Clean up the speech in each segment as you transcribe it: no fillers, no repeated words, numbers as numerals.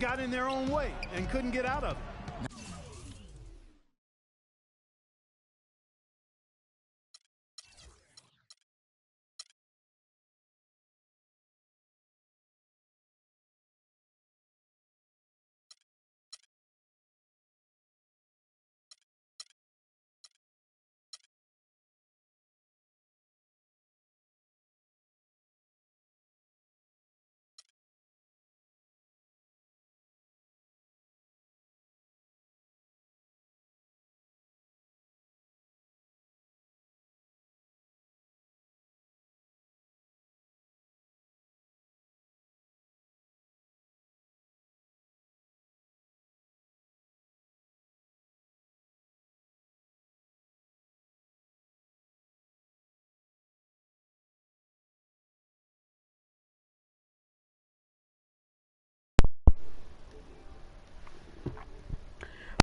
got in their own way and couldn't get out of it.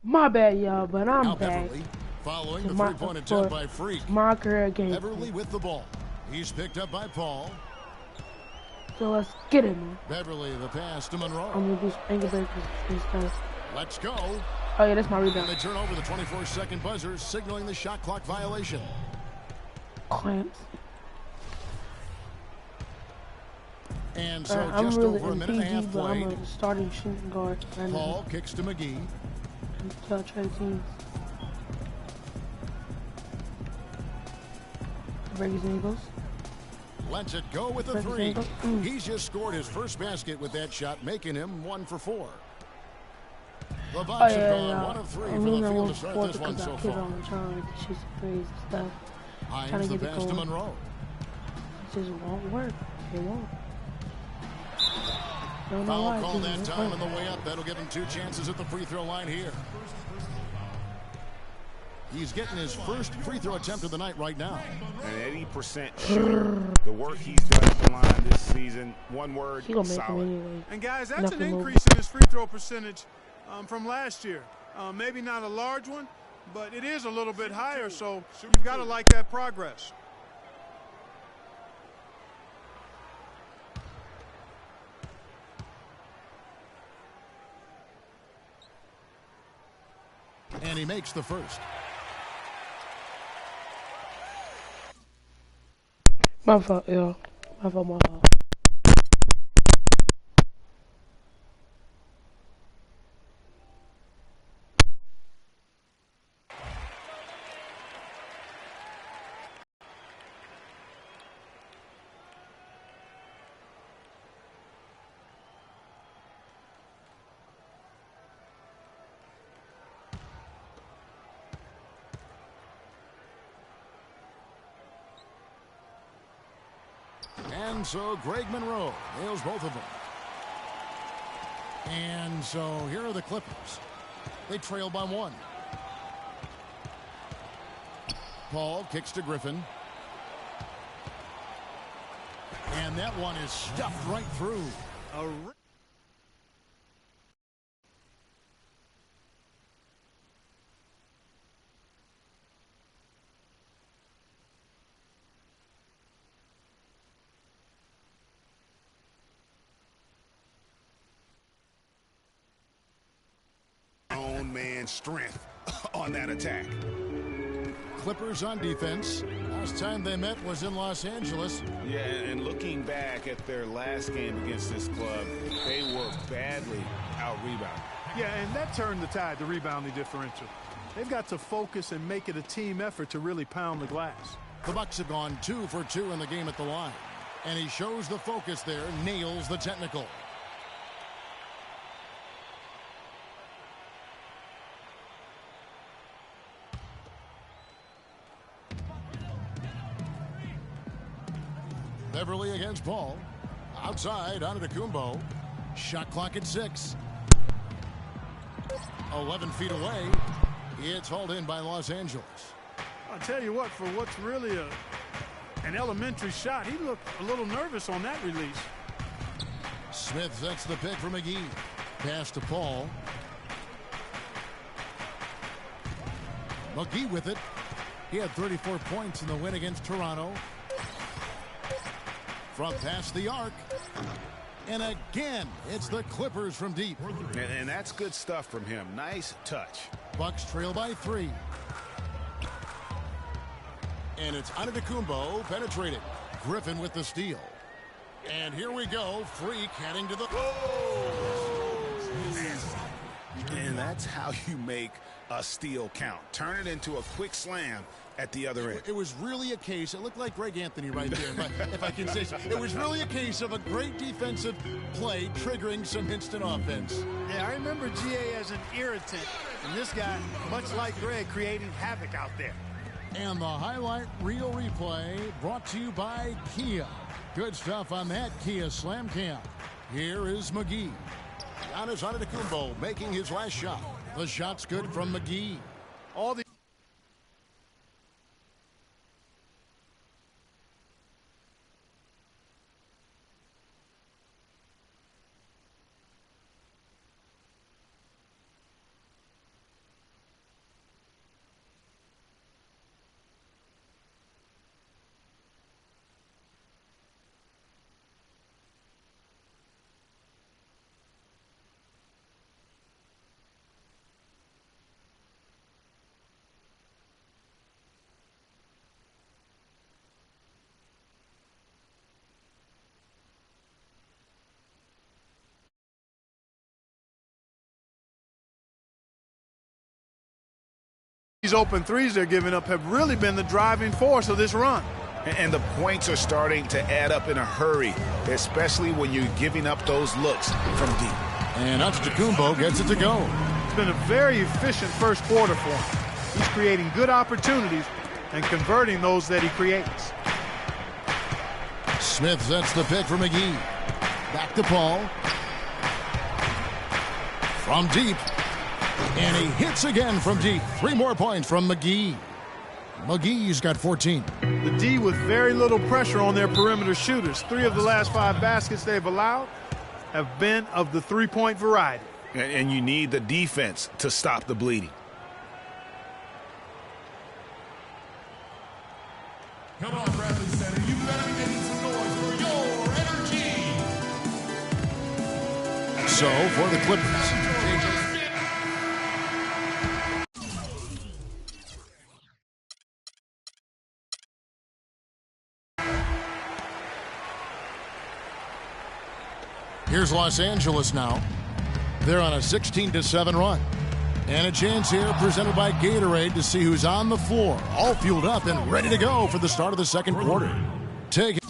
My bad, y'all, but I'm back. Following the three-point attempt by Freak. My career game. Beverly with the ball. He's picked up by Paul. So let's get it, man. Beverly, the pass to Monroe. I'm gonna do some ankle breakers this time. Let's go. Oh yeah, that's my rebound. And they turn over the 24-second buzzer, signaling the shot clock violation. Clamps. And so I'm just really over a minute and a half played. I'm a starting shooting guard. Paul kicks to McGee. Tell trade teams. Breaks ankles. Lets it go with the three. He's just scored his first basket with that shot, making him 1 for 4. The Bucks have gone 1 of 3 from the field to start this one so far. I'm trying to shoot some threes and stuff. Hines the pass to Monroe. It just won't work. It won't. Foul call that time on the way up. That'll give him 2 chances at the free throw line here. He's getting his first free throw attempt of the night right now. An 80% shooter. The work he's done at the line this season, one word, solid. Anyway. And guys, that's an increase in his free throw percentage from last year. Maybe not a large one, but it is a little bit higher, so you've got to like that progress. And he makes the first. My fault, yo. My fault. And so Greg Monroe nails both of them. And so here are the Clippers. They trail by 1. Paul kicks to Griffin. And that one is stuffed right through. Own man strength on that attack. Clippers on defense. Last time they met was in Los Angeles. Yeah, and looking back at their last game against this club, they were badly out-rebounded. Yeah, and that turned the tide, the rebounding differential. They've got to focus and make it a team effort to really pound the glass. The Bucks have gone 2 for 2 in the game at the line. And he shows the focus there, nails the technical. Beverly against Paul. Outside, Antetokounmpo. Shot clock at 6. 11 feet away. It's hauled in by Los Angeles. I'll tell you what, for what's really an elementary shot, he looked a little nervous on that release. Smith sets the pick for McGee. Pass to Paul. McGee with it. He had 34 points in the win against Toronto. From past the arc. And again, it's the Clippers from deep. And that's good stuff from him. Nice touch. Bucks trail by 3. And it's Antetokounmpo penetrating. Griffin with the steal. And here we go. Freak heading to the... And that's how you make a steal count. Turn it into a quick slam at the other end. It was really a case, it looked like Greg Anthony right there, if I can say so. It was really a case of a great defensive play triggering some instant offense. Yeah, I remember GA as an irritant, and this guy, much like Greg, creating havoc out there. And the highlight reel replay brought to you by Kia. Good stuff on that Kia Slam Cam. Here is McGee. Giannis Antetokounmpo making his last shot. The shot's good from McGee. All the these open threes they're giving up have really been the driving force of this run. And the points are starting to add up in a hurry, especially when you're giving up those looks from deep. And Antetokounmpo gets it to go. It's been a very efficient first quarter for him. He's creating good opportunities and converting those that he creates. Smith sets the pick for McGee. Back to Paul. From deep. And he hits again from deep. 3 more points from McGee. McGee's got 14. The D with very little pressure on their perimeter shooters. 3 of the last 5 baskets they've allowed have been of the 3-point variety. And you need the defense to stop the bleeding. Come on, Bradley Center. You better make some noise for your energy. So, for the Clippers. Here's Los Angeles now. They're on a 16-7 run. And a chance here presented by Gatorade to see who's on the floor. All fueled up and ready to go for the start of the second quarter. Take it.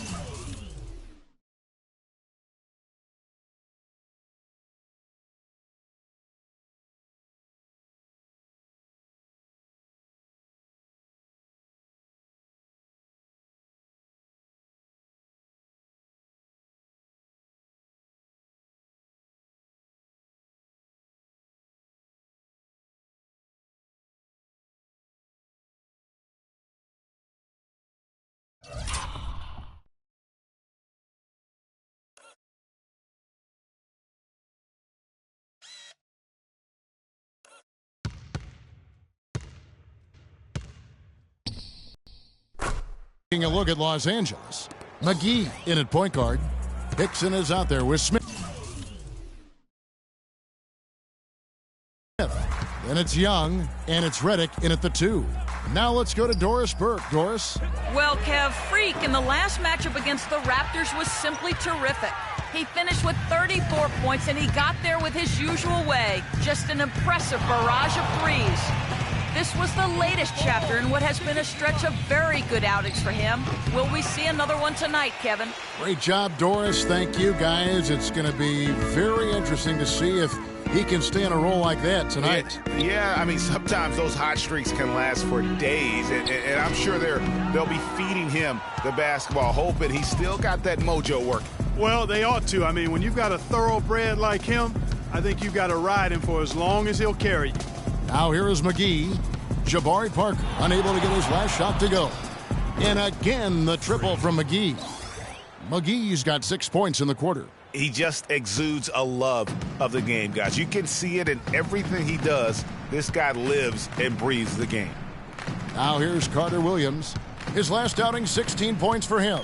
Taking a look at Los Angeles. McGee in at point guard. Hickson is out there with Smith. And it's Young, and it's Reddick in at the 2. Now let's go to Doris Burke. Doris? Well, Kev, Freak in the last matchup against the Raptors was simply terrific. He finished with 34 points, and he got there with his usual way. Just an impressive barrage of threes. This was the latest chapter in what has been a stretch of very good outings for him. Will we see another one tonight, Kevin? Great job, Doris. Thank you, guys. It's going to be very interesting to see if he can stay on a roll like that tonight. Yeah, I mean, sometimes those hot streaks can last for days, and I'm sure they'll be feeding him the basketball, hoping he's still got that mojo working. Well, they ought to. I mean, when you've got a thoroughbred like him, I think you've got to ride him for as long as he'll carry you. Now here is McGee. Jabari Parker unable to get his last shot to go. And again, the triple from McGee. McGee's got 6 points in the quarter. He just exudes a love of the game, guys. You can see it in everything he does. This guy lives and breathes the game. Now here's Carter Williams. His last outing, 16 points for him.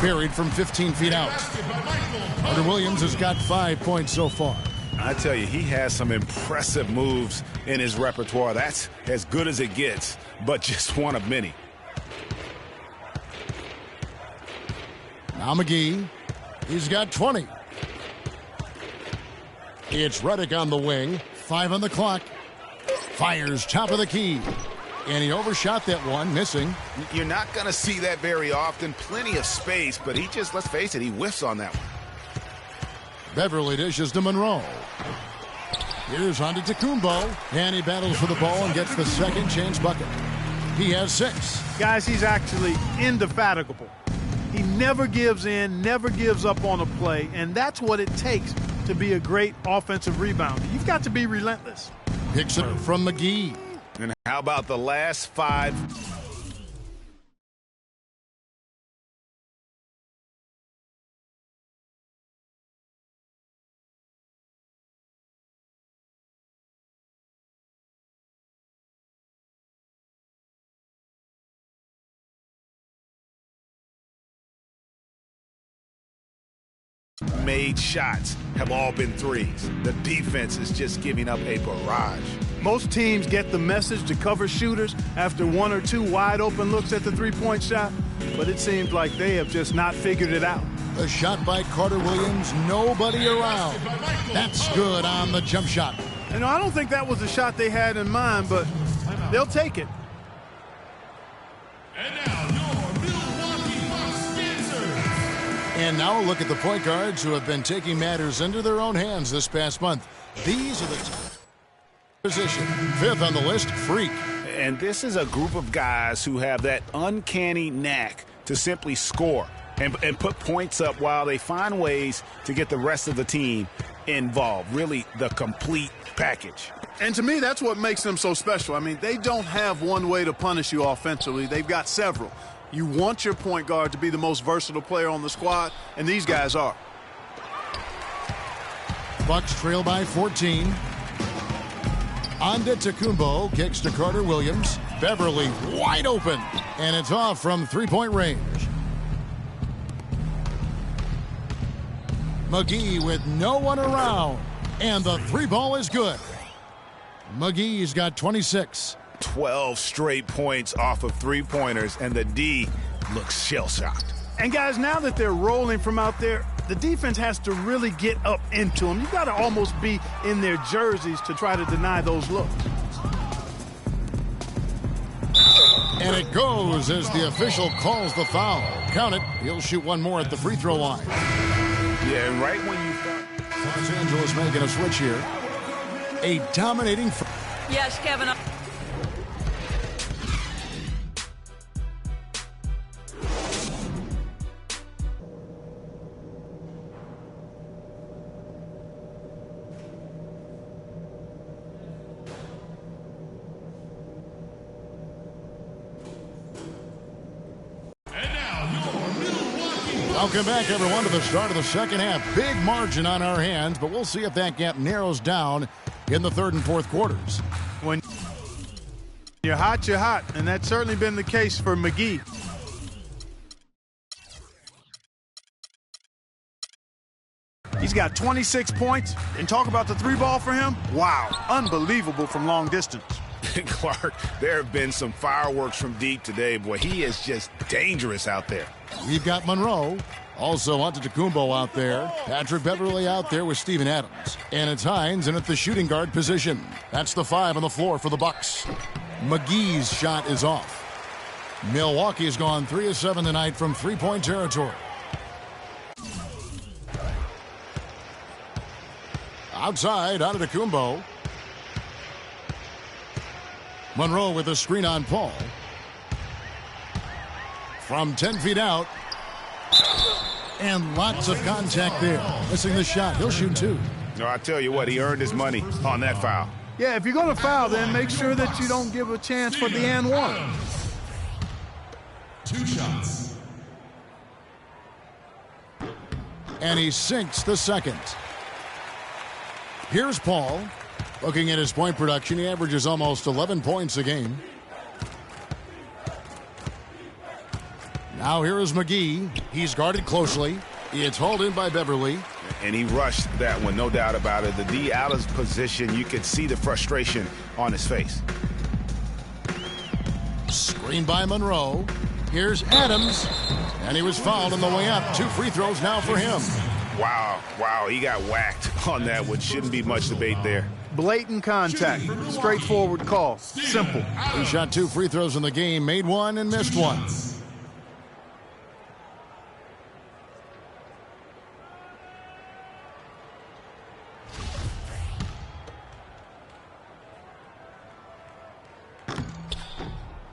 Buried from 15 feet out. Carter Williams has got 5 points so far. I tell you, he has some impressive moves in his repertoire. That's as good as it gets, but just one of many. Now McGee, he's got 20. It's Reddick on the wing, 5 on the clock. Fires top of the key. And he overshot that one, missing. You're not going to see that very often. Plenty of space, but he just, let's face it, he whiffs on that one. Beverly dishes to Monroe. Here's Antetokounmpo, and he battles for the ball and gets the second chance bucket. He has 6. Guys, he's actually indefatigable. He never gives in, never gives up on a play, and that's what it takes to be a great offensive rebounder. You've got to be relentless. Picks it from McGee. And how about the last 5? Made shots have all been threes. The defense is just giving up a barrage. Most teams get the message to cover shooters after 1 or 2 wide open looks at the three-point shot, but it seems like they have just not figured it out. A shot by Carter Williams, nobody around. That's good on the jump shot. You know, I don't think that was the shot they had in mind, but they'll take it. And now your Milwaukee Bucks dancers. And now a look at the point guards who have been taking matters into their own hands this past month. These are the top position. 5th on the list, Freak. And this is a group of guys who have that uncanny knack to simply score and put points up while they find ways to get the rest of the team involved. Really the complete package. And to me, that's what makes them so special. I mean, they don't have one way to punish you offensively. They've got several. You want your point guard to be the most versatile player on the squad, and these guys are. Bucks trail by 14. Antetokounmpo kicks to Carter Williams. Beverly wide open, and it's off from three-point range. McGee with no one around, and the three ball is good. McGee's got 26. 12 straight points off of three-pointers, and the D looks shell-shocked. And guys, now that they're rolling from out there, the defense has to really get up into them. You've got to almost be in their jerseys to try to deny those looks. And it goes as the official calls the foul. Count it. He'll shoot one more at the free throw line. Yeah, and right when you thought Los Angeles making a switch here. A dominating. Yes, Kevin. Welcome back, everyone, to the start of the second half. Big margin on our hands, but we'll see if that gap narrows down in the third and fourth quarters. When you're hot, and that's certainly been the case for McGee. He's got 26 points, and talk about the three ball for him. Wow, unbelievable from long distance. Clark, there have been some fireworks from deep today. Boy, he is just dangerous out there. We've got Monroe. Also Antetokounmpo out there. Patrick Beverly out there with Steven Adams. And it's Hines in at the shooting guard position. That's the 5 on the floor for the Bucks. McGee's shot is off. Milwaukee's gone 3 of 7 tonight from three-point territory. Outside, Antetokounmpo. Monroe with a screen on Paul. From 10 feet out. And lots of contact there. Missing the shot. He'll shoot 2. No, I tell you what, he earned his money on that foul. Yeah, if you're going to foul, then make sure that you don't give a chance for the and one. 2 shots. And he sinks the second. Here's Paul. Looking at his point production, he averages almost 11 points a game. Now here is McGee. He's guarded closely. It's hauled in by Beverly. And he rushed that one, no doubt about it. The D out of position, you could see the frustration on his face. Screen by Monroe. Here's Adams. And he was fouled on the way up. 2 free throws now for him. Wow, he got whacked on that one. Shouldn't be much debate there. Blatant contact. Straightforward call. Simple. He shot 2 free throws in the game, made 1 and missed 1.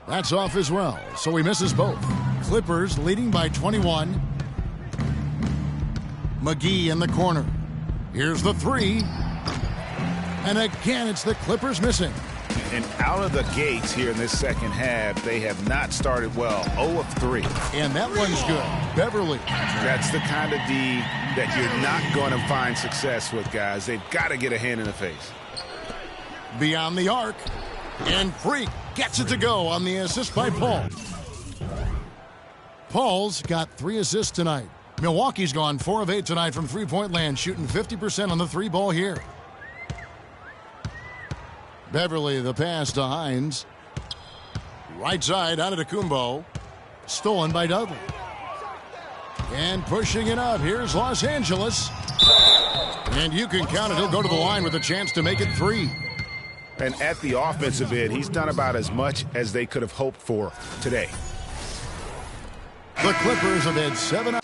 That's off as well, so he misses both. Clippers leading by 21. McGee in the corner. Here's the 3. And again, it's the Clippers missing. And out of the gates here in this second half, they have not started well. 0 of 3. And that one's good. Beverly. That's the kind of D that you're not going to find success with, guys. They've got to get a hand in the face. Beyond the arc. And Freak gets it to go on the assist by Paul. Paul's got 3 assists tonight. Milwaukee's gone 4 of 8 tonight from three-point land, shooting 50% on the 3 ball here. Beverly, the pass to Hines. Right side out of Kumbo. Stolen by Dudley. And pushing it up. Here's Los Angeles. And you can count it. He'll go to the line with a chance to make it 3. And at the offensive end, he's done about as much as they could have hoped for today. The Clippers have had 7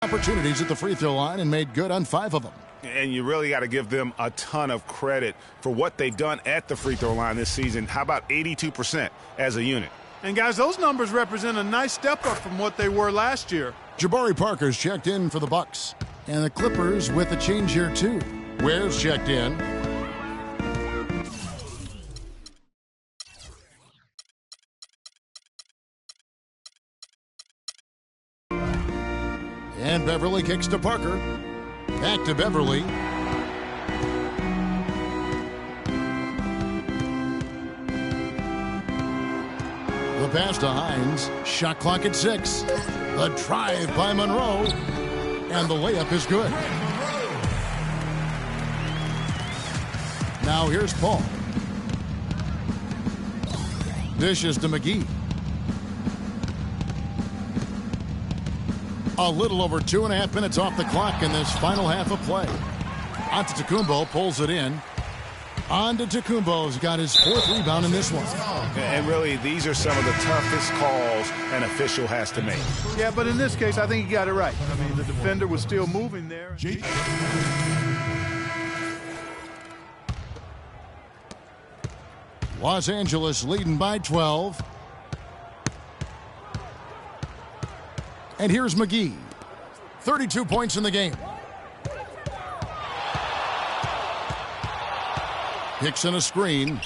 opportunities at the free throw line and made good on 5 of them. And you really got to give them a ton of credit for what they've done at the free throw line this season. How about 82% as a unit? And, guys, those numbers represent a nice step up from what they were last year. Jabari Parker's checked in for the Bucks. And the Clippers with a change here, too. Ware's checked in. And Beverly kicks to Parker. Back to Beverly. The pass to Hines. Shot clock at 6. The drive by Monroe. And the layup is good. Now here's Paul. Dishes to McGee. A little over 2.5 minutes off the clock in this final half of play. Antetokounmpo pulls it in. Antetokounmpo's got his 4th rebound in this one. And really, these are some of the toughest calls an official has to make. Yeah, but in this case, I think he got it right. I mean, the defender was still moving there. Los Angeles leading by 12. And here's McGee. 32 points in the game. Hickson a screen.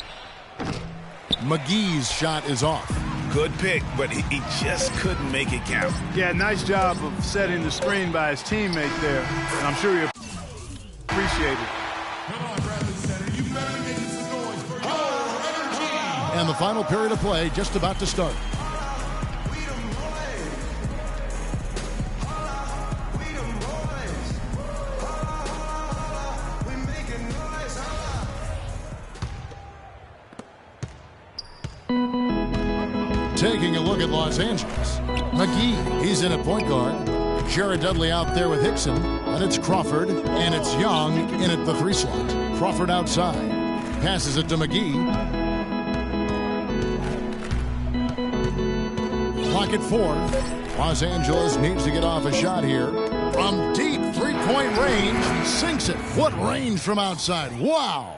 McGee's shot is off. Good pick, but he just couldn't make it count. Yeah, nice job of setting the screen by his teammate there. And I'm sure you appreciate it. Come on, Bradley Center. You better make some noise for your energy. And the final period of play just about to start. Taking a look at Los Angeles. McGee, he's in at point guard. Jared Dudley out there with Hickson. And it's Crawford. And it's Young in at the 3 slot. Crawford outside. Passes it to McGee. Clock at 4. Los Angeles needs to get off a shot here. From deep 3-point range. Sinks it. What range from outside. Wow.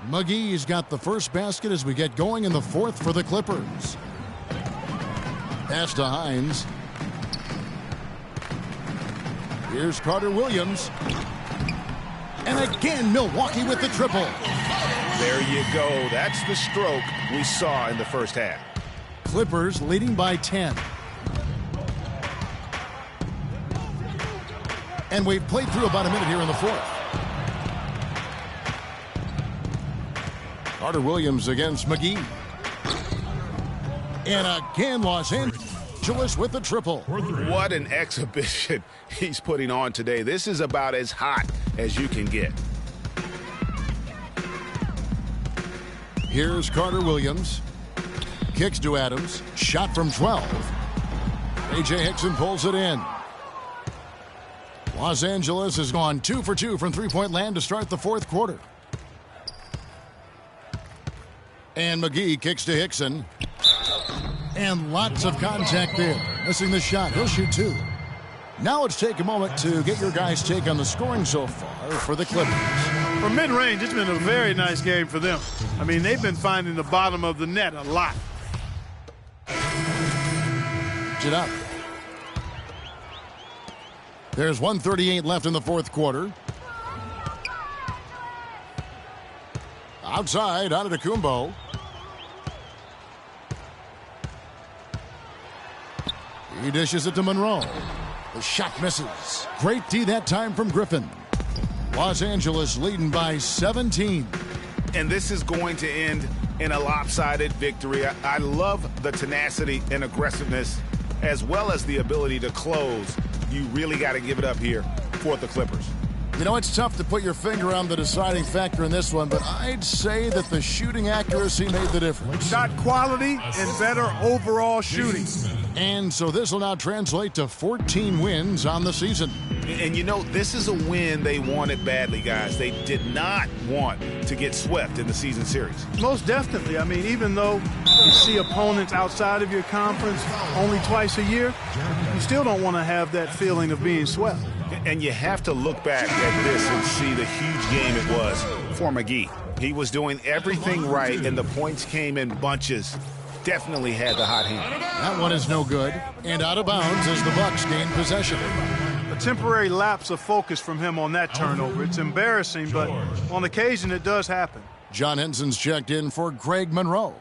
McGee's got the first basket as we get going in the 4th for the Clippers. Pass to Hines. Here's Carter Williams. And again, Milwaukee with the triple. There you go. That's the stroke we saw in the first half. Clippers leading by 10. And we've played through about a minute here in the 4th. Carter Williams against McGee. And again, Los Angeles with the triple. What an exhibition he's putting on today. This is about as hot as you can get. Here's Carter Williams. Kicks to Adams. Shot from 12. A.J. Hickson pulls it in. Los Angeles has gone 2 for 2 from three-point land to start the fourth quarter. And McGee kicks to Hickson. And lots of contact there. Missing the shot. He'll shoot 2. Now let's take a moment to get your guys' take on the scoring so far for the Clippers. From mid-range, it's been a very nice game for them. I mean, they've been finding the bottom of the net a lot. It up. There's 1:38 left in the fourth quarter. Outside, Antetokounmpo. He dishes it to Monroe. The shot misses. Great D that time from Griffin. Los Angeles leading by 17. And this is going to end in a lopsided victory. I love the tenacity and aggressiveness as well as the ability to close. You really got to give it up here for the Clippers. You know, it's tough to put your finger on the deciding factor in this one, but I'd say that the shooting accuracy made the difference. Shot quality and better overall shooting. And so this will now translate to 14 wins on the season. And you know, this is a win they wanted badly, guys. They did not want to get swept in the season series. Most definitely. I mean, even though you see opponents outside of your conference only twice a year, you still don't want to have that feeling of being swept. And you have to look back at this and see the huge game it was for McGee. He was doing everything right, and the points came in bunches. Definitely had the hot hand. That one is no good, and out of bounds as the Bucks gain possession. A temporary lapse of focus from him on that turnover. It's embarrassing, but on occasion it does happen. John Henson's checked in for Greg Monroe.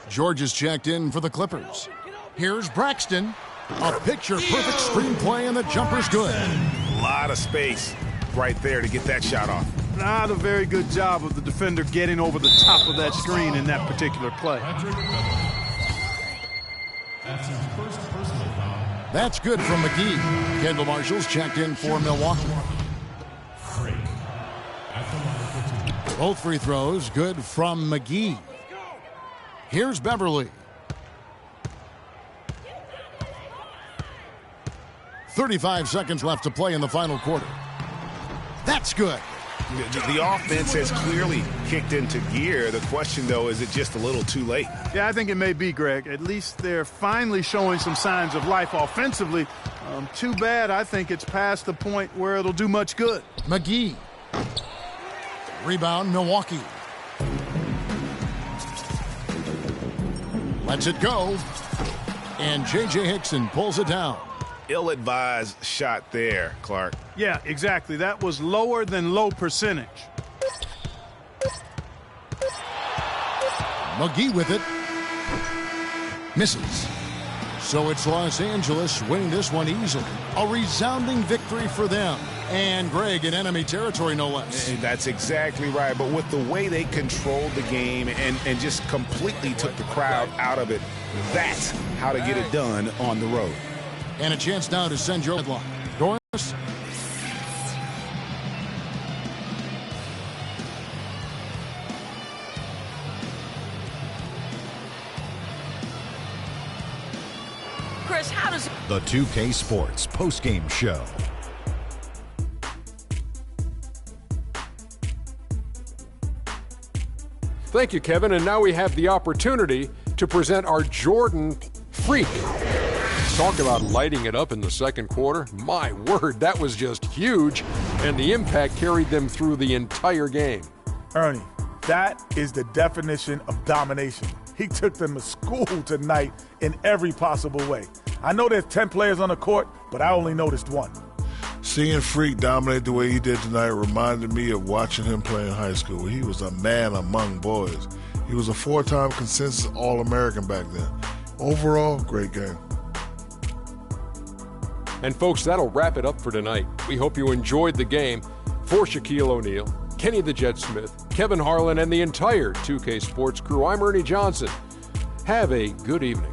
George is checked in for the Clippers. Here's Braxton. A picture-perfect screenplay, and the jumper's good. A lot of space right there to get that shot off. Not a very good job of the defender getting over the top of that screen in that particular play. That's his first personal foul. That's good from McGee. Kendall Marshall's checked in for Milwaukee. Freak. At the line for 2. Both free throws good from McGee. Here's Beverly. 35 seconds left to play in the final quarter. That's good. The offense has clearly kicked into gear. The question, though, is it just a little too late? Yeah, I think it may be, Greg. At least they're finally showing some signs of life offensively. Too bad I think it's past the point where it'll do much good. McGee. Rebound, Milwaukee. Lets it go. And J.J. Hickson pulls it down. Ill-advised shot there, Clark. Yeah, exactly. That was lower than low percentage. McGee with it. Misses. So it's Los Angeles winning this one easily. A resounding victory for them. And Greg in enemy territory, no less. And that's exactly right. But with the way they controlled the game and just completely took the crowd out of it, that's how to get it done on the road. And a chance now to send your headline. Doris? Chris, how does The 2K Sports postgame show. Thank you, Kevin. And now we have the opportunity to present our Jordan Freak. Talk about lighting it up in the second quarter. My word, that was just huge. And the impact carried them through the entire game. Ernie, that is the definition of domination. He took them to school tonight in every possible way. I know there's 10 players on the court, but I only noticed one. Seeing Freak dominate the way he did tonight reminded me of watching him play in high school. He was a man among boys. He was a 4-time consensus All-American back then. Overall, great game. And folks, that'll wrap it up for tonight. We hope you enjoyed the game. For Shaquille O'Neal, Kenny the Jet Smith, Kevin Harlan, and the entire 2K Sports crew, I'm Ernie Johnson. Have a good evening.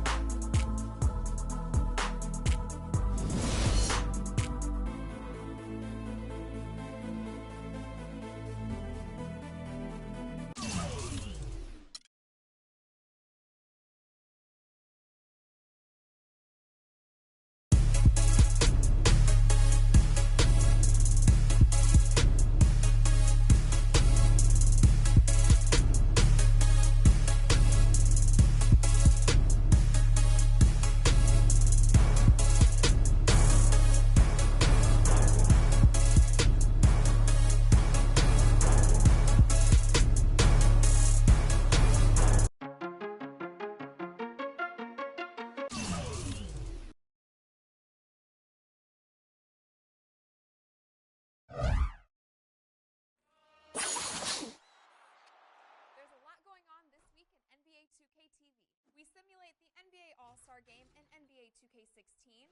NBA All-Star Game and NBA 2K16.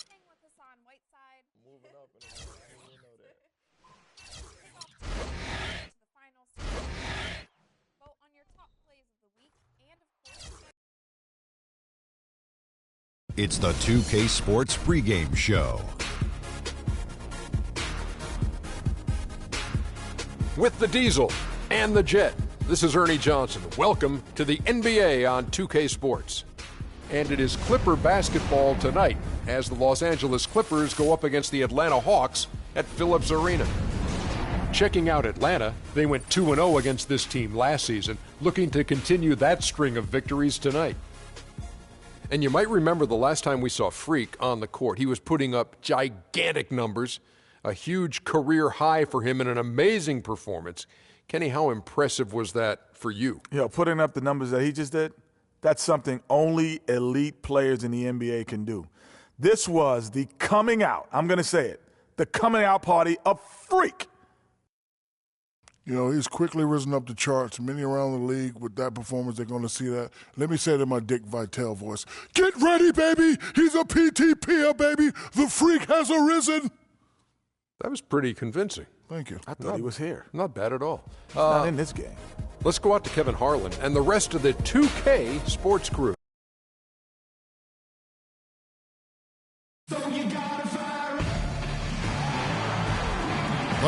Hang with Hassan Whiteside. Moving up in a way. I didn't even know that. Kick off to the final series. Vote on your top plays of the week and, of course, it's the 2K Sports pregame show. With the Diesel and the Jet, this is Ernie Johnson. Welcome to the NBA on 2K Sports. And it is Clipper basketball tonight as the Los Angeles Clippers go up against the Atlanta Hawks at Phillips Arena. Checking out Atlanta, they went 2-0 against this team last season, looking to continue that string of victories tonight. And you might remember the last time we saw Freak on the court. He was putting up gigantic numbers, a huge career high for him, and an amazing performance. Kenny, how impressive was that for you? You know, putting up the numbers that he just did, that's something only elite players in the NBA can do. This was the coming out, I'm going to say it, the coming out party of Freak. You know, he's quickly risen up the charts. Many around the league with that performance, they're going to see that. Let me say it in my Dick Vitale voice. Get ready, baby. He's a PTP, baby. The Freak has arisen. That was pretty convincing. Thank you. I thought he was here. Not bad at all. Not in this game. Let's go out to Kevin Harlan and the rest of the 2K Sports crew. The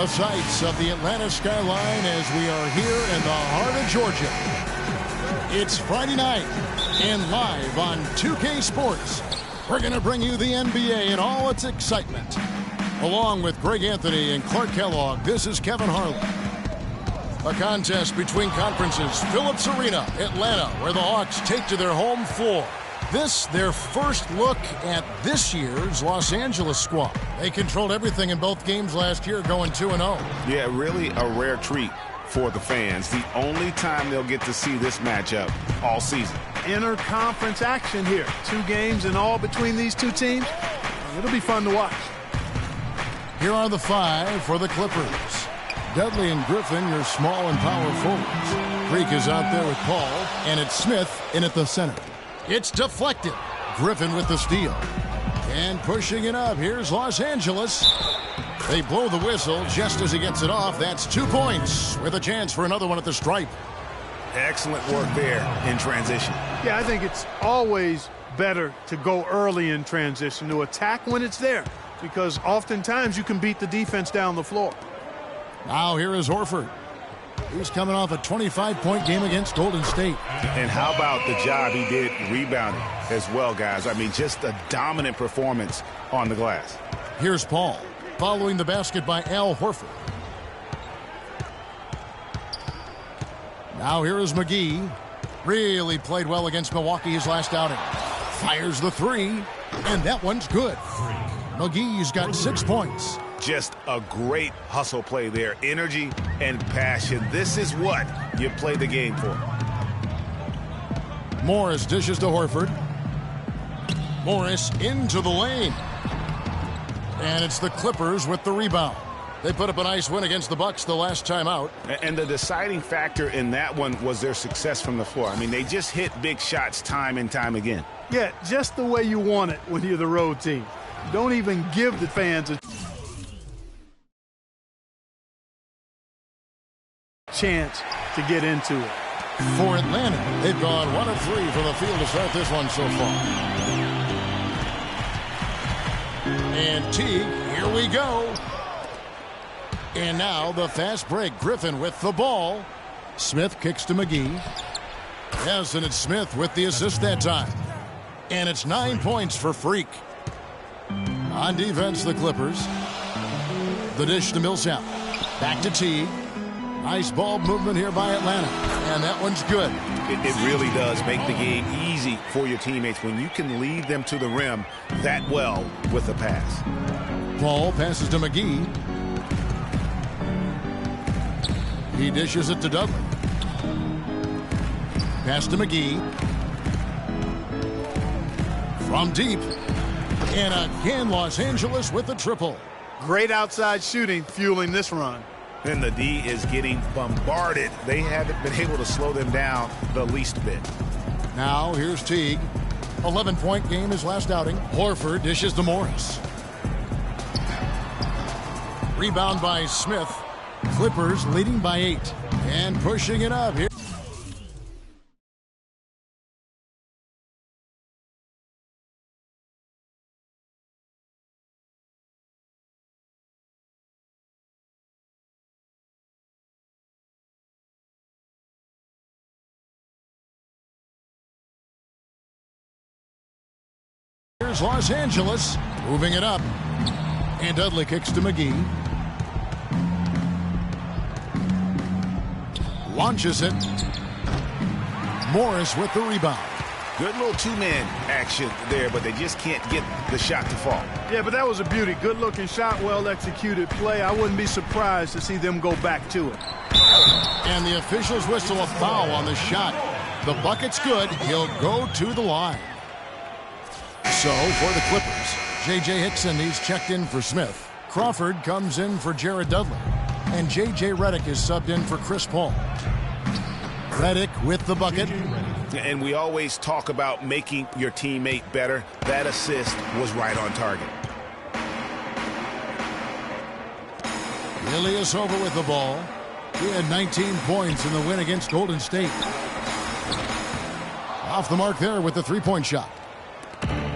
sights of the Atlanta skyline as we are here in the heart of Georgia. It's Friday night and live on 2K Sports. We're going to bring you the NBA and all its excitement. Along with Greg Anthony and Clark Kellogg, this is Kevin Harlan. A contest between conferences, Phillips Arena, Atlanta, where the Hawks take to their home floor. This, their first look at this year's Los Angeles squad. They controlled everything in both games last year, going 2-0. Yeah, really a rare treat for the fans. The only time they'll get to see this matchup all season. Inter-conference action here. 2 games in all between these two teams. It'll be fun to watch. Here are the 5 for the Clippers. Dudley and Griffin, your small and power forwards. Freak is out there with Paul, and it's Smith in at the center. It's deflected. Griffin with the steal. And pushing it up, here's Los Angeles. They blow the whistle just as he gets it off. That's 2 points with a chance for another one at the stripe. Excellent work there in transition. Yeah, I think it's always better to go early in transition, to attack when it's there, because oftentimes you can beat the defense down the floor. Now here is Horford. He's coming off a 25-point game against Golden State. And how about the job he did rebounding as well, guys? I mean, just a dominant performance on the glass. Here's Paul, following the basket by Al Horford. Now here is McGee. Really played well against Milwaukee his last outing. Fires the 3, and that one's good. McGee's got 6 points. Just a great hustle play there. Energy and passion. This is what you play the game for. Morris dishes to Horford. Morris into the lane. And it's the Clippers with the rebound. They put up a nice win against the Bucks the last time out. And the deciding factor in that one was their success from the floor. I mean, they just hit big shots time and time again. Yeah, just the way you want it when you're the road team. Don't even give the fans a chance to get into it. For Atlanta, they've gone 1 of 3 from the field to start this one so far. And Teague, here we go. And now the fast break. Griffin with the ball. Smith kicks to McGee. Yes, and it's Smith with the assist that time. And it's 9 points for Freak. On defense, the Clippers. The dish to Millsap. Back to Teague. Nice ball movement here by Atlanta. And that one's good. It really does make the game easy for your teammates when you can lead them to the rim that well with a pass. Paul passes to McGee. He dishes it to Dudley. Pass to McGee. From deep. And again, Los Angeles with the triple. Great outside shooting fueling this run. And the D is getting bombarded. They haven't been able to slow them down the least bit. Now here's Teague. 11-point game his last outing. Horford dishes to Morris. Rebound by Smith. Clippers leading by 8. And pushing it up here. Here's Los Angeles moving it up. And Dudley kicks to McGee. Launches it. Morris with the rebound. Good little two-man action there, but they just can't get the shot to fall. Yeah, but that was a beauty. Good-looking shot, well-executed play. I wouldn't be surprised to see them go back to it. And the officials whistle a foul on the shot. The bucket's good. He'll go to the line. So, for the Clippers, J.J. Hickson, he's checked in for Smith. Crawford comes in for Jared Dudley. And J.J. Redick is subbed in for Chris Paul. Redick with the bucket. And we always talk about making your teammate better. That assist was right on target. Ilyasova with the ball. He had 19 points in the win against Golden State. Off the mark there with the three-point shot.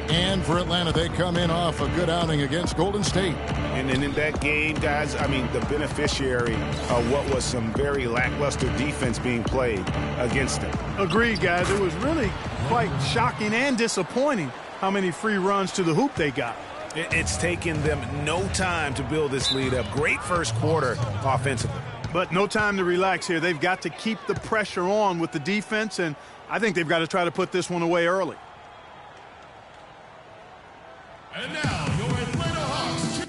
And for Atlanta, they come in off a good outing against Golden State. And in that game, guys, I mean, the beneficiary of what was some very lackluster defense being played against them. Agreed, guys. It was really quite shocking and disappointing how many free runs to the hoop they got. It's taken them no time to build this lead up. Great first quarter offensively. But no time to relax here. They've got to keep the pressure on with the defense, and I think they've got to try to put this one away early. And now, your Atlanta Hawks.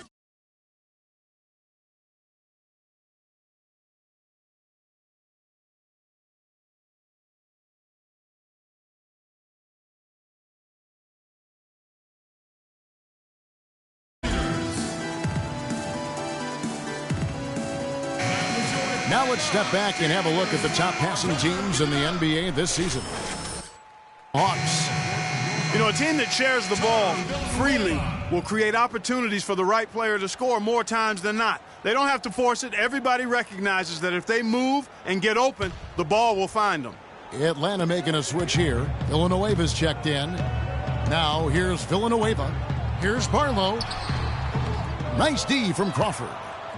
Now let's step back and have a look at the top passing teams in the NBA this season. Hawks. You know, a team that shares the ball freely will create opportunities for the right player to score more times than not. They don't have to force it. Everybody recognizes that if they move and get open, the ball will find them. Atlanta making a switch here. Villanueva's checked in. Now here's Villanueva. Here's Barlow. Nice D from Crawford.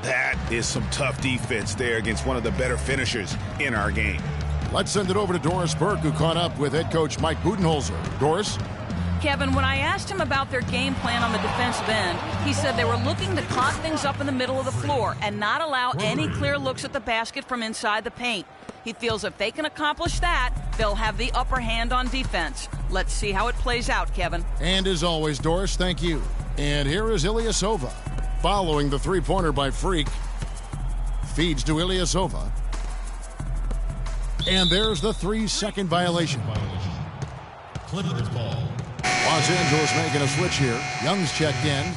That is some tough defense there against one of the better finishers in our game. Let's send it over to Doris Burke, who caught up with head coach Mike Budenholzer. Doris? Kevin, when I asked him about their game plan on the defensive end, he said they were looking to clog things up in the middle of the floor and not allow any clear looks at the basket from inside the paint. He feels if they can accomplish that, they'll have the upper hand on defense. Let's see how it plays out, Kevin. And as always, Doris, thank you. And here is Ilyasova. Following the three-pointer by Freak. Feeds to Ilyasova. And there's the 3-second violation. Clippers ball. Los Angeles making a switch here. Young's checked in.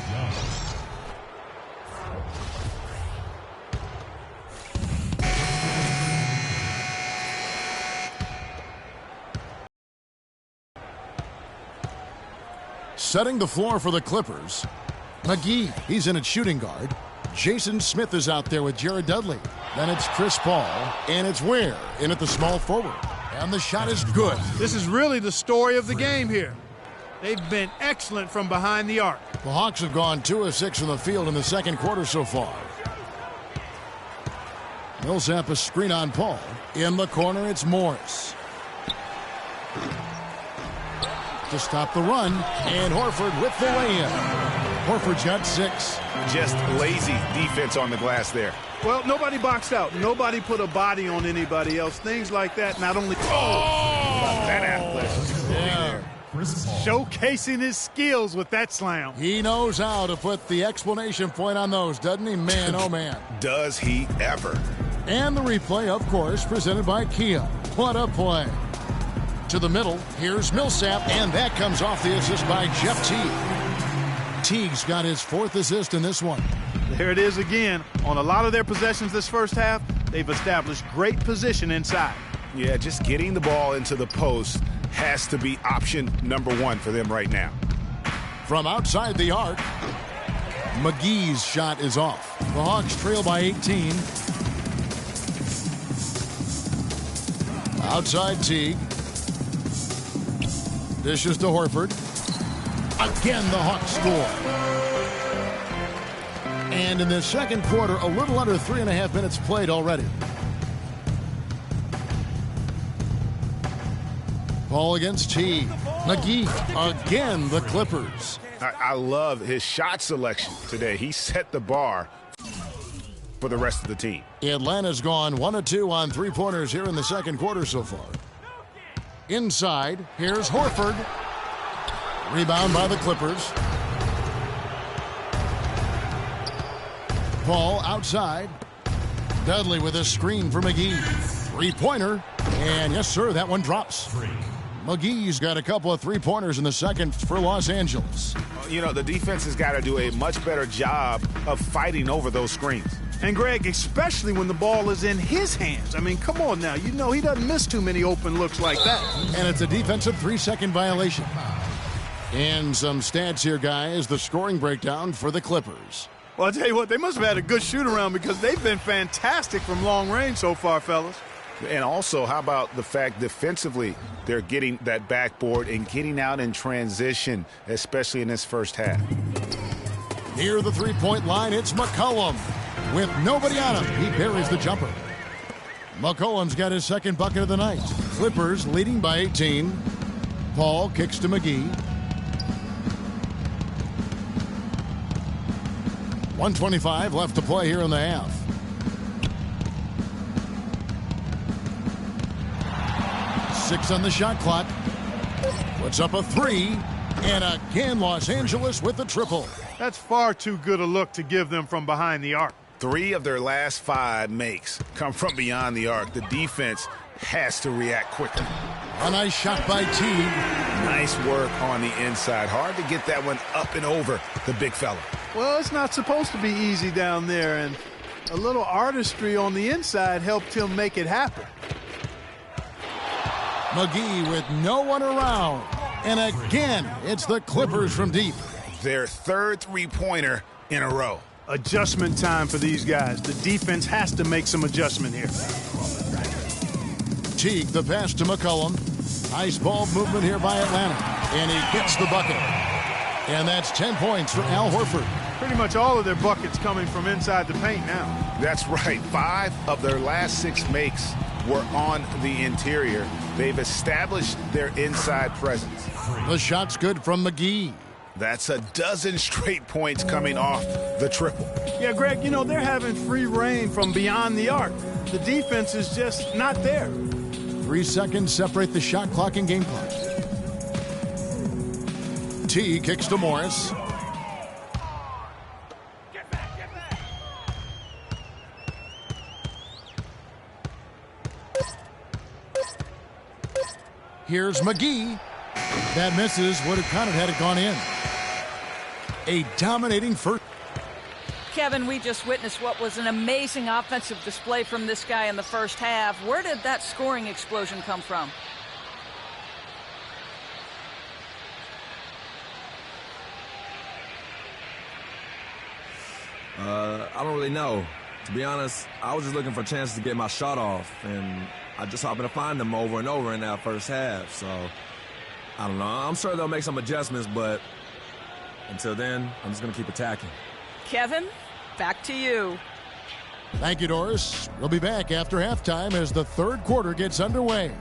Setting the floor for the Clippers. McGee, he's in at shooting guard. Jason Smith is out there with Jared Dudley. Then it's Chris Paul, and it's Ware in at the small forward. And the shot is good. This is really the story of the game here. They've been excellent from behind the arc. The Hawks have gone 2 of 6 from the field in the second quarter so far. Millsap a screen on Paul. In the corner, it's Morris. To stop the run, and Horford with the lay-in. Horford's got 6. Just lazy defense on the glass there. Well, nobody boxed out. Nobody put a body on anybody else. Things like that not only... That athleticism. Yeah. Showcasing his skills with that slam. He knows how to put the exclamation point on those, doesn't he? Man, oh man. Does he ever. And the replay, of course, presented by Kia. What a play. To the middle, here's Millsap, and that comes off the assist by Jeff Teague. Teague's got his 4th assist in this one. There it is again. On a lot of their possessions this first half, they've established great position inside. Yeah, just getting the ball into the post has to be option number 1 for them right now. From outside the arc, McGee's shot is off. The Hawks trail by 18. Outside Teague. Dishes to Horford. Again, the Hawks score. And in the second quarter, a little under 3.5 minutes played already. Ball against Teague. McGee, again, the Clippers. I love his shot selection today. He set the bar for the rest of the team. Atlanta's gone 1 of 2 on 3-pointers here in the second quarter so far. Inside, here's Horford. Rebound by the Clippers. Paul outside. Dudley with a screen for McGee. 3-pointer. And yes, sir, that one drops. McGee's got a couple of 3-pointers in the second for Los Angeles. You know, the defense has got to do a much better job of fighting over those screens. And Greg, especially when the ball is in his hands. I mean, come on now. You know he doesn't miss too many open looks like that. And it's a defensive 3-second violation. And some stats here, guys. The scoring breakdown for the Clippers. Well, I'll tell you what, they must have had a good shoot-around because they've been fantastic from long range so far, fellas. And also, how about the fact defensively they're getting that backboard and getting out in transition, especially in this first half. Near the 3-point line, it's McCollum. With nobody on him, he buries the jumper. McCollum's got his second bucket of the night. Clippers leading by 18. Paul kicks to McGee. 1:25 left to play here in the half. Six on the shot clock. Puts up a 3. And again, Los Angeles with the triple. That's far too good a look to give them from behind the arc. 3 of their last 5 makes come from beyond the arc. The defense has to react quickly. A nice shot by Teague. Nice work on the inside. Hard to get that one up and over the big fella. Well, it's not supposed to be easy down there, and a little artistry on the inside helped him make it happen. McGee with no one around. And again, it's the Clippers from deep. Their 3rd 3-pointer in a row. Adjustment time for these guys. The defense has to make some adjustment here. Teague, the pass to McCollum. Nice ball movement here by Atlanta. And he gets the bucket. And that's 10 points for Al Horford. Pretty much all of their buckets coming from inside the paint now. That's right. 5 of their last 6 makes were on the interior. They've established their inside presence. The shot's good from McGee. That's a dozen straight points coming off the triple. Yeah, Greg, you know, they're having free reign from beyond the arc. The defense is just not there. 3 seconds separate the shot clock and game clock. T kicks to Morris. Here's McGee. That misses. Would have counted had it gone in. A dominating first. Kevin, we just witnessed what was an amazing offensive display from this guy in the first half. Where did that scoring explosion come from? I don't really know. To be honest, I was just looking for chances to get my shot off, and I just happened to find them over and over in that first half. So, I don't know. I'm sure they'll make some adjustments, but until then, I'm just going to keep attacking. Kevin, back to you. Thank you, Doris. We'll be back after halftime as the third quarter gets underway.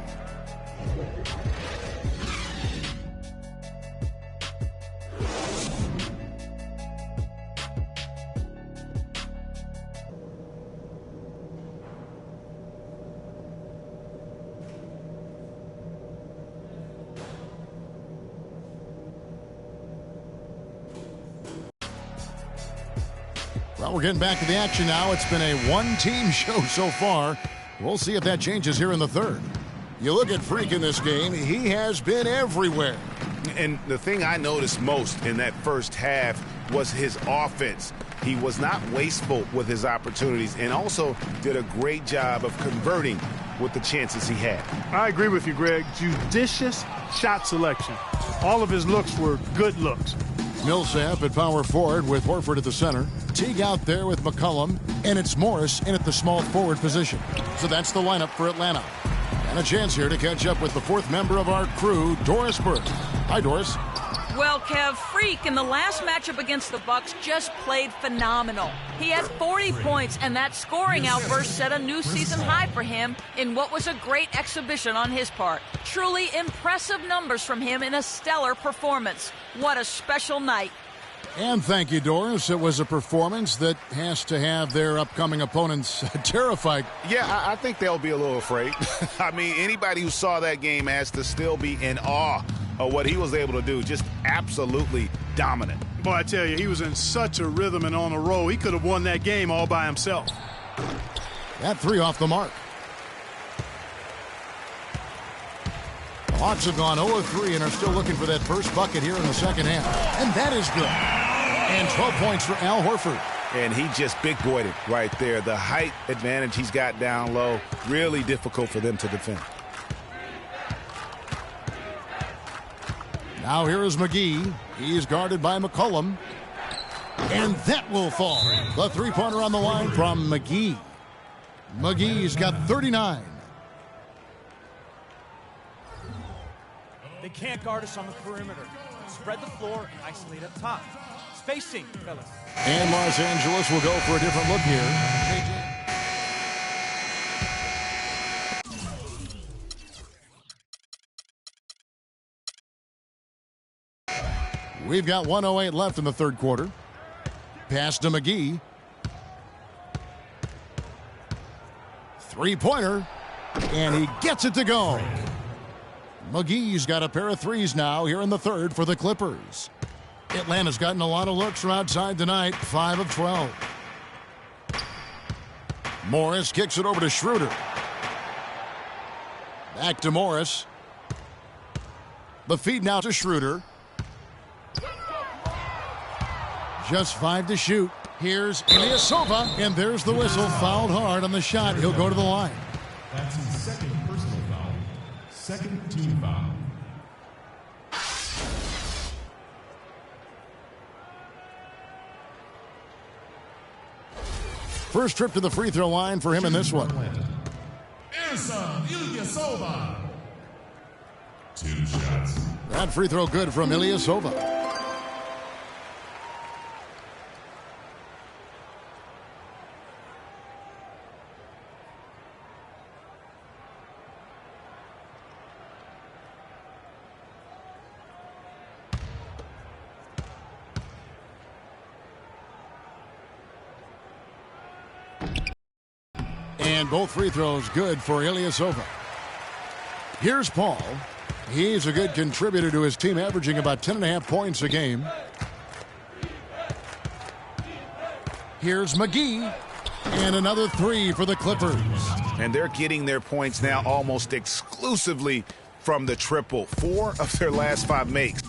Well, we're getting back to the action now. It's been a one-team show so far. We'll see if that changes here in the third. You look at Freak in this game, he has been everywhere. And the thing I noticed most in that first half was his offense. He was not wasteful with his opportunities and also did a great job of converting with the chances he had. I agree with you, Greg. Judicious shot selection. All of his looks were good looks. Millsap at power forward with Horford at the center. Teague out there with McCollum, and it's Morris in at the small forward position. So that's the lineup for Atlanta. And a chance here to catch up with the fourth member of our crew, Doris Burke. Hi, Doris. Well, Kev, Freak in the last matchup against the Bucks just played phenomenal. He had 40 points, and that scoring outburst set a new season high for him in what was a great exhibition on his part. Truly impressive numbers from him in a stellar performance. What a special night. And thank you, Doris. It was a performance that has to have their upcoming opponents terrified. Yeah, I think they'll be a little afraid. I mean, anybody who saw that game has to still be in awe of what he was able to do. Just absolutely dominant. Boy, I tell you, he was in such a rhythm and on a roll. He could have won that game all by himself. That three off the mark. The Hawks have gone 0-3 and are still looking for that first bucket here in the second half. And that is good. And 12 points for Al Horford. And he just big-boyed it right there. The height advantage he's got down low, really difficult for them to defend. Now here is McGee. He's guarded by McCollum. And that will fall. The three-pointer on the line from McGee. McGee's got 39. They can't guard us on the perimeter. Spread the floor and isolate up top. Spacing, fellas. And Los Angeles will go for a different look here. We've got 1:08 left in the third quarter. Pass to McGee. Three-pointer. And he gets it to go. McGee's got a pair of threes now here in the third for the Clippers. Atlanta's gotten a lot of looks from outside tonight, 5 of 12. Morris kicks it over to Schroeder. Back to Morris. The feed now to Schroeder. Just 5 to shoot. Here's Ilyasova, and there's the whistle. Fouled hard on the shot. He'll go to the line. That's his second personal foul. Second team foul. First trip to the free throw line for him in this one. Ilyasova. 2 shots. That free throw good from Ilyasova. And both free throws good for Ilyasova. Here's Paul. He's a good contributor to his team, averaging about 10.5 points a game. Here's McGee. And another three for the Clippers. And they're getting their points now almost exclusively from the triple. 4 of their last 5 makes.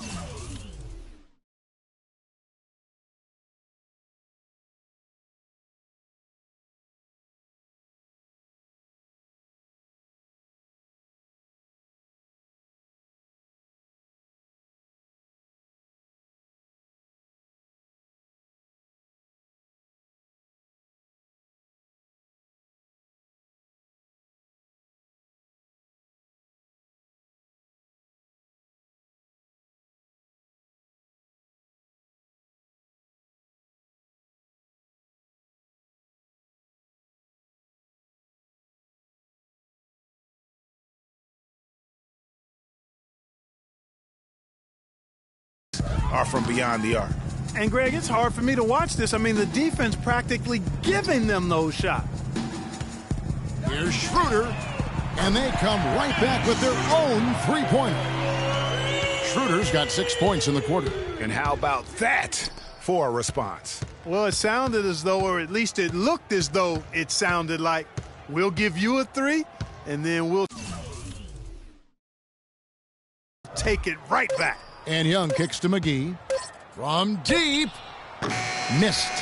are from beyond the arc. And, Greg, it's hard for me to watch this. I mean, the defense practically giving them those shots. Here's Schroeder, and they come right back with their own three-pointer. Schroeder's got 6 points in the quarter. And how about that for a response? Well, it sounded as though, or at least it looked as though it sounded like, we'll give you a three, and then we'll take it right back. And Young kicks to McGee. From deep. Missed.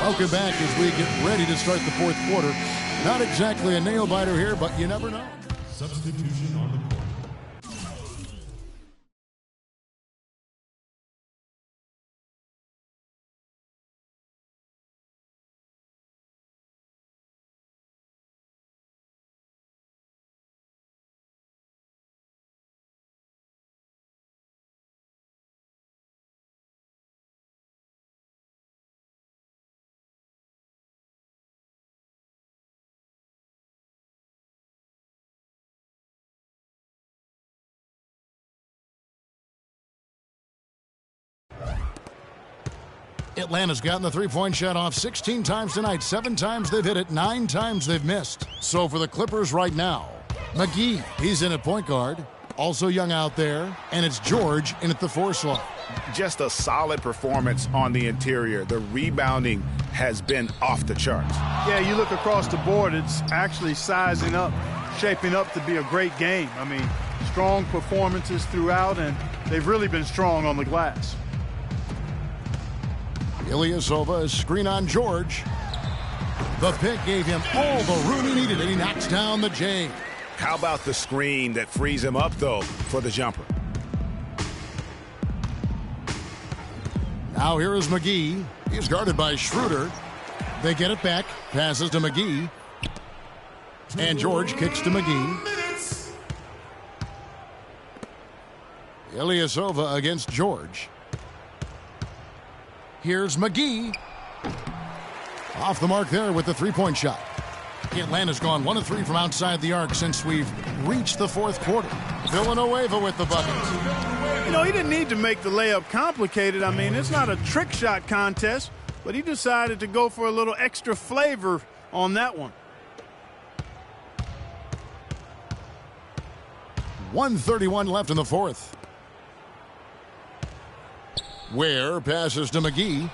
Welcome back as we get ready to start the fourth quarter. Not exactly a nail-biter here, but you never know. Substitution on the court. Atlanta's gotten the three-point shot off 16 times tonight. 7 times they've hit it, 9 times they've missed. So for the Clippers right now, McGee, he's in at point guard. Also Young out there, and it's George in at the 4 slot. Just a solid performance on the interior. The rebounding has been off the charts. Yeah, you look across the board, it's actually sizing up, shaping up to be a great game. I mean, strong performances throughout, and they've really been strong on the glass. Ilyasova, screen on George. The pick gave him all the room he needed, and he knocks down the J. How about the screen that frees him up, though, for the jumper? Now here is McGee. He's guarded by Schroeder. They get it back. Passes to McGee. And George kicks to McGee. Ilyasova against George. Here's McGee. Off the mark there with the three-point shot. Atlanta's gone 1 of 3 from outside the arc since we've reached the fourth quarter. Villanueva with the bucket. You know, he didn't need to make the layup complicated. I mean, it's not a trick shot contest, but he decided to go for a little extra flavor on that one. 1:31 left in the fourth. Ware passes to McGee.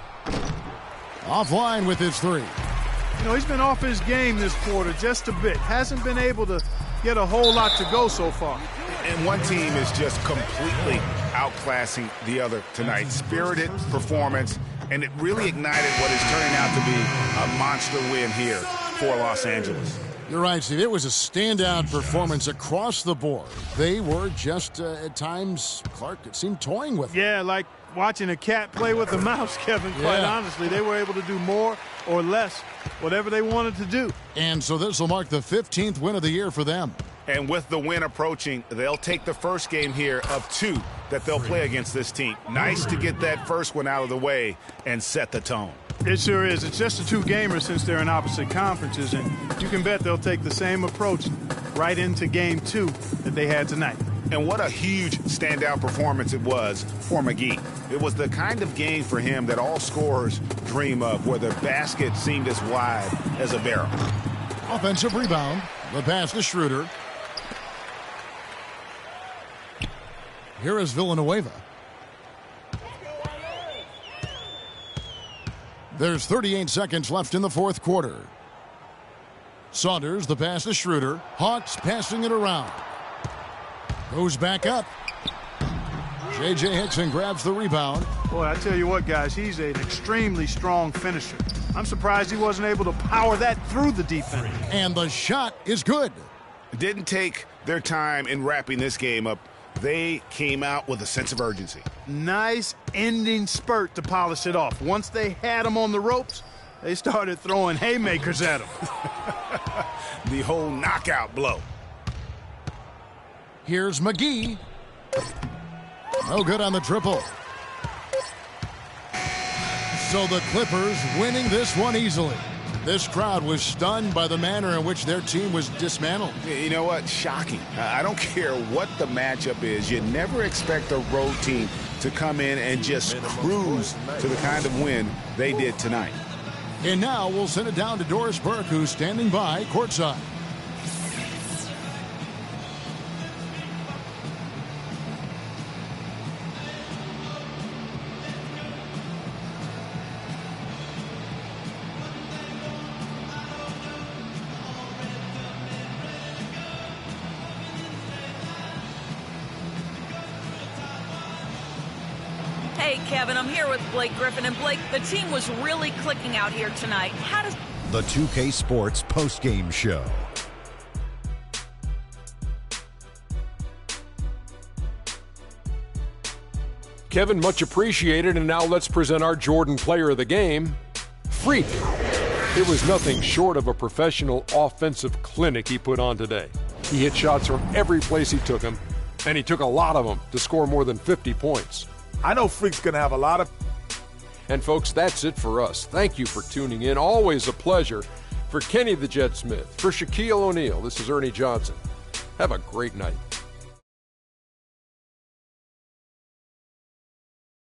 Offline with his three. You know, he's been off his game this quarter just a bit. Hasn't been able to get a whole lot to go so far. And one team is just completely outclassing the other tonight. Spirited performance, and it really ignited what is turning out to be a monster win here for Los Angeles. You're right, Steve. It was a standout performance across the board. They were just, at times, Clark, it seemed toying with them. Yeah, like watching a cat play with a mouse, Kevin, quite honestly. They were able to do more or less, whatever they wanted to do. And so this will mark the 15th win of the year for them. And with the win approaching, they'll take the first game here of 2 that they'll play against this team. Nice to get that first one out of the way and set the tone. It sure is. It's just a 2-gamer since they're in opposite conferences, and you can bet they'll take the same approach right into game 2 that they had tonight. And what a huge standout performance it was for McGee. It was the kind of game for him that all scorers dream of, where the basket seemed as wide as a barrel. Offensive rebound. The pass to Schroeder. Here is Villanueva. There's 38 seconds left in the fourth quarter. Saunders, the pass to Schroeder. Hawks passing it around. Goes back up. J.J. Hickson grabs the rebound. Boy, I tell you what, guys, he's an extremely strong finisher. I'm surprised he wasn't able to power that through the defense. And the shot is good. Didn't take their time in wrapping this game up. They came out with a sense of urgency. Nice ending spurt to polish it off. Once they had him on the ropes, they started throwing haymakers at him. The whole knockout blow. Here's McGee. No good on the triple. So the Clippers winning this one easily. This crowd was stunned by the manner in which their team was dismantled. You know what? Shocking. I don't care what the matchup is. You never expect a road team to come in and just cruise to the kind of win they did tonight. And now we'll send it down to Doris Burke, who's standing by courtside. Hey, Kevin, I'm here with Blake Griffin. And Blake, the team was really clicking out here tonight. How does The 2K Sports postgame show. Kevin, much appreciated. And now let's present our Jordan player of the game, Freak. It was nothing short of a professional offensive clinic he put on today. He hit shots from every place he took them, and he took a lot of them to score more than 50 points. I know Freak's going to have a lot of... And folks, that's it for us. Thank you for tuning in. Always a pleasure. For Kenny the Jet Smith, for Shaquille O'Neal, this is Ernie Johnson. Have a great night.